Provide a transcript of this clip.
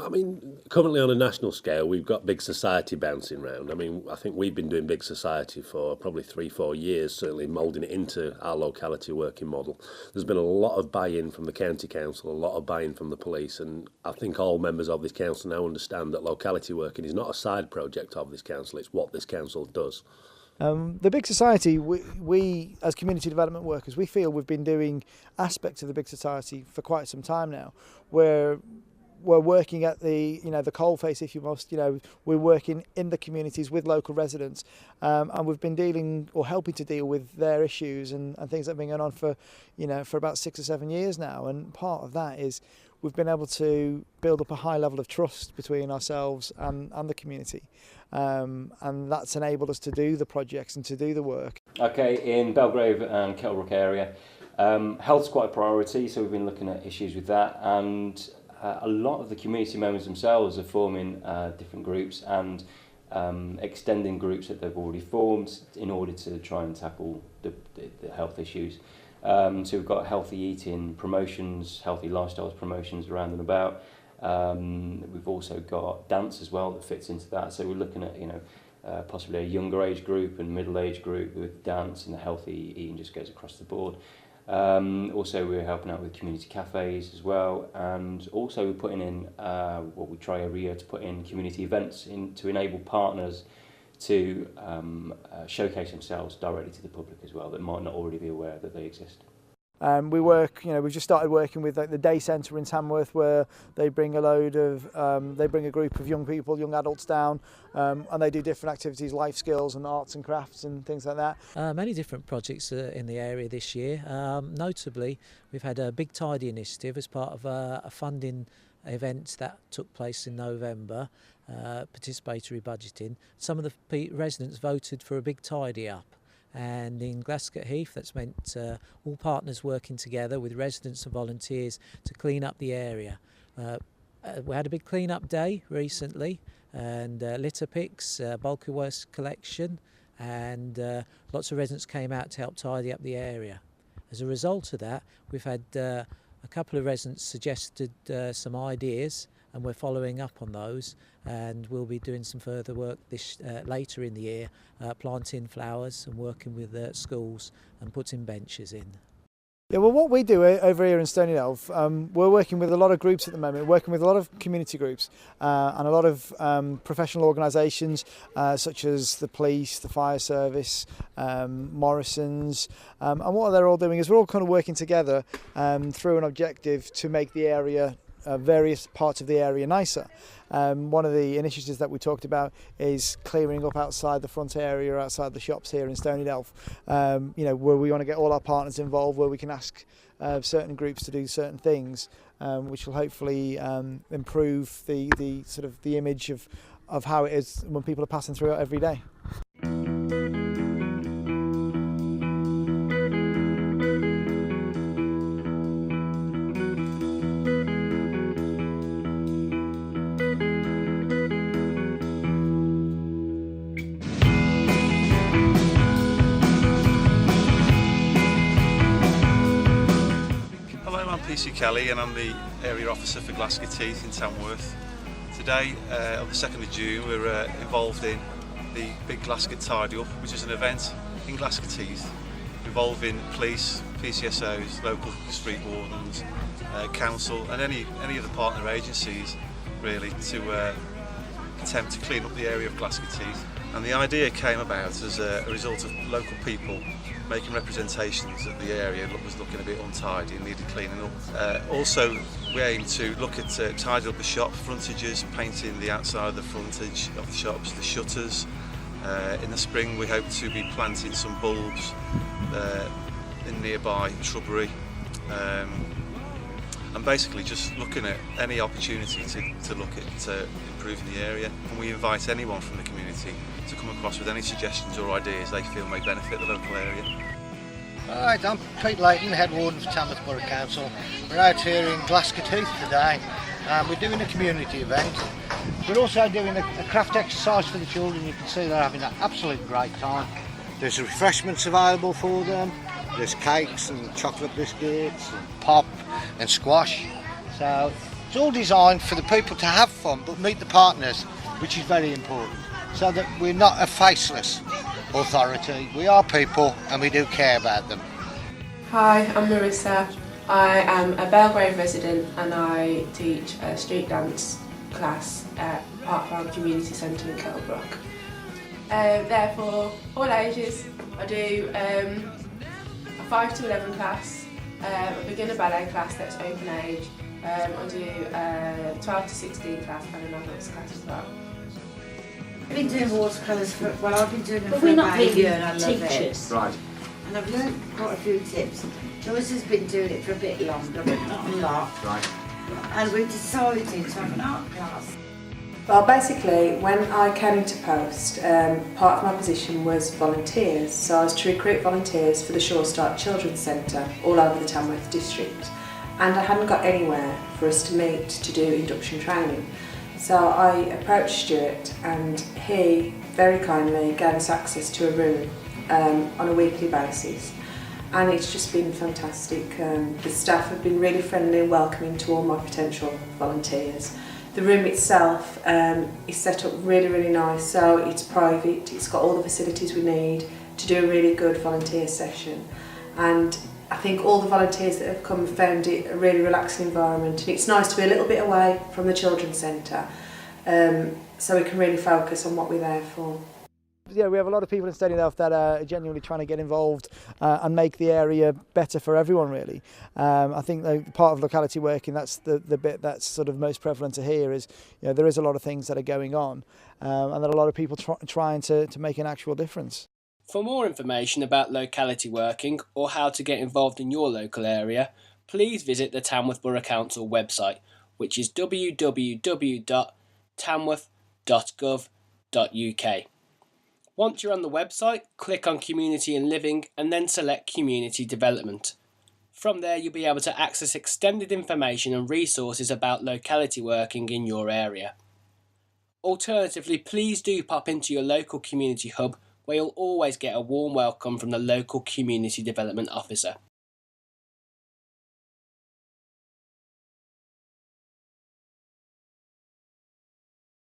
I mean, currently on a national scale, we've got Big Society bouncing round. I mean, I think we've been doing Big Society for probably 3-4 years, certainly moulding it into our locality working model. There's been a lot of buy-in from the county council, a lot of buy-in from the police, and I think all members of this council now understand that locality working is not a side project of this council, it's what this council does. The Big Society, we as community development workers, we feel we've been doing aspects of the Big Society for quite some time now, where we're working at the coalface, if you must. We're working in the communities with local residents, and we've been dealing or helping to deal with their issues and things that have been going on for about 6 or 7 years now. And part of that is we've been able to build up a high level of trust between ourselves and the community, and that's enabled us to do the projects and to do the work. Okay, in Belgrave and Kettlebrook area, health's quite a priority, so we've been looking at issues with that, and a lot of the community members themselves are forming different groups and extending groups that they've already formed in order to try and tackle the health issues. So we've got healthy eating promotions, healthy lifestyles promotions around and about. We've also got dance as well that fits into that. So we're looking at possibly a younger age group and middle age group with dance, and the healthy eating just goes across the board. Also we're helping out with community cafes as well, and also we're putting in what we try every year to put in community events to enable partners to showcase themselves directly to the public as well that might not already be aware that they exist. We work, we've just started working with the day centre in Tamworth, where they bring a group of young people, young adults down, and they do different activities, life skills and arts and crafts and things like that. Many different projects in the area this year. Notably, we've had a Big Tidy initiative as part of a funding event that took place in November, participatory budgeting. Some of the residents voted for a big tidy up. And in Glasgow Heath, that's meant all partners working together with residents and volunteers to clean up the area. We had a big clean-up day recently, and litter picks, bulky waste collection, and lots of residents came out to help tidy up the area. As a result of that, we've had a couple of residents suggested some ideas, and we're following up on those, and we'll be doing some further work this later in the year, planting flowers and working with schools and putting benches in. Yeah, well, what we do over here in Stony Elf, we're working with a lot of groups at the moment, working with a lot of community groups and a lot of professional organisations such as the police, the fire service, Morrison's, and what they're all doing is we're all kind of working together through an objective to make the area, various parts of the area nicer. One of the initiatives that we talked about is clearing up outside the front area, outside the shops here in Stony Elf, where we want to get all our partners involved, where we can ask certain groups to do certain things, which will hopefully improve the sort of the image of how it is when people are passing through it every day. Kelly, and I'm the area officer for Glasgow Teeth in Tamworth. Today, on the 2nd of June, we're involved in the Big Glasgow Tidy Up, which is an event in Glasgow Teeth involving police, PCSOs, local street wardens, council, and any other partner agencies really to attempt to clean up the area of Glasgow Teeth. And the idea came about as a result of local people making representations that the area was looking a bit untidy and needed cleaning up. Also, we aim to look at tidying up the shop frontages, painting the outside of the frontage of the shops, the shutters. In the spring, we hope to be planting some bulbs in nearby shrubbery, and basically just looking at any opportunity to look at improving the area. And we invite anyone from the community to come across with any suggestions or ideas they feel may benefit the local area. Alright, I'm Layton, Head Warden for Tamworth Borough Council. We're out here in Glasgow Teeth today. We're doing a community event. We're also doing a craft exercise for the children. You can see they're having an absolute great time. There's refreshments available for them. There's cakes and chocolate biscuits and pop and squash. So It's all designed for the people to have fun but meet the partners, which is very important, so that we're not a faceless authority. We are people and we do care about them. Hi, I'm Marissa. I am a Belgrave resident and I teach a street dance class at Park Farm Community Centre in Kettlebrook. Therefore, all ages. I do a 5 to 11 class, a beginner ballet class that's open age. I do a 12 to 16 class and an adults class as well. I've been doing watercolours for, well, I've been doing them for about a year and I love it. Right. And I've learned quite a few tips. Joyce has been doing it for a bit longer, but not a lot. Right. And we've decided to have an art class. Well, basically, when I came into post, part of my position was volunteers. So I was to recruit volunteers for the Sure Start Children's Centre all over the Tamworth district. And I hadn't got anywhere for us to meet to do induction training. So I approached Stuart and he very kindly gave us access to a room on a weekly basis. And it's just been fantastic. The staff have been really friendly and welcoming to all my potential volunteers. The room itself is set up really, really nice, so it's private, it's got all the facilities we need to do a really good volunteer session. And I think all the volunteers that have come have found it a really relaxing environment, and it's nice to be a little bit away from the children's centre, so we can really focus on what we're there for. Yeah, we have a lot of people in Stony Elf that are genuinely trying to get involved and make the area better for everyone, really. I think the part of locality working, that's the bit that's sort of most prevalent to hear is, you know, there is a lot of things that are going on and there are a lot of people trying to make an actual difference. For more information about locality working or how to get involved in your local area, please visit the Tamworth Borough Council website, which is www.tamworth.gov.uk. Once you're on the website, click on Community and Living and then select Community Development. From there, you'll be able to access extended information and resources about locality working in your area. Alternatively, please do pop into your local community hub where you'll always get a warm welcome from the local Community Development Officer.